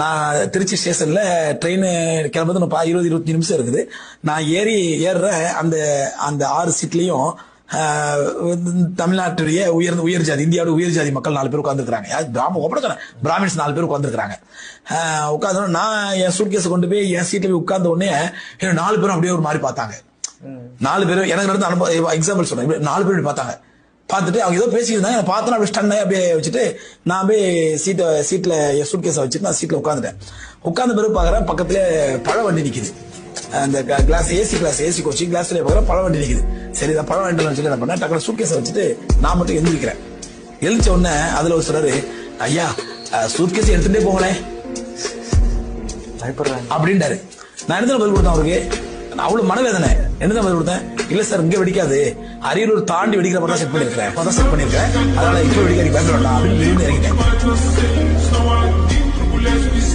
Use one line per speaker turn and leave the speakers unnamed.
நான் திருச்சி ஸ்டேஷன்ல ட்ரெயின் கிளம்புறது 20-25 நிமிஷம் இருக்குது. நான் ஏறுற அந்த அந்த 6 சீட்லயும் தமிழ்நாட்டுடைய உயர் ஜாதி, இந்தியாவோட உயர் ஜாதி மக்கள் 4 பேர் உட்காந்துருக்காங்க. பிராமின்ஸ் 4 பேர் உட்காந்துருக்காங்க. உட்காந்து நான் என் சூட்கேஸ் கொண்டு போய் என் சீட்ல போய் உட்கார்ந்த உடனே 4 பேரும் அப்படியே ஒரு மாதிரி பார்த்தாங்க. 4 பேரும் எனக்கு நடந்த அனுபவம் எக்ஸாம்பிள் சொல்றேன். 4 பேர் பார்த்தாங்க. பார்த்துட்டு அவங்க ஏதோ பேசிட்டு இருந்தாங்க. பார்த்தா அப்படியே ஸ்டன் அப்படியே வச்சுட்டு நான் போய் சீட்ல என் சூட்கேஸை வச்சுட்டு நான் சீட்ல உட்காந்துட்டேன். உட்கார்ந்த பிறகு பாக்குறேன் பக்கத்துல பழ வண்டி நிக்குது. அந்த கிளாஸ் ஏசி கோச்சிங் கிளாஸ்ல பாக்குறேன் பழ வண்டி நிக்குது. சரி இதை பழ வண்டி சொல்லி என்ன பண்ணேன், டக்குனு சூட்கேஸை வச்சுட்டு நான் மட்டும் எழுந்திருக்கிறேன். எழுச்ச உடனே அதுல ஒரு சொல்றாரு, ஐயா சூட்கேஸ் எடுத்துட்டே போங்களேன் அப்படின்றாரு. நான் என்ன பதில் கொடுத்தேன் அவருக்கு, அவ்வளவு மனவேதனை. என்ன பதில் கொடுத்தேன், இல்ல சார் இங்க வெடிக்காது, அரியலூர் தாண்டி வெடிக்கிற மாதிரி செட் பண்ணிருக்கேன், அதனால இப்ப வெடிக்காது பயப்பட வேண்டாம் அப்படின்னு இறங்கிட்டேன்.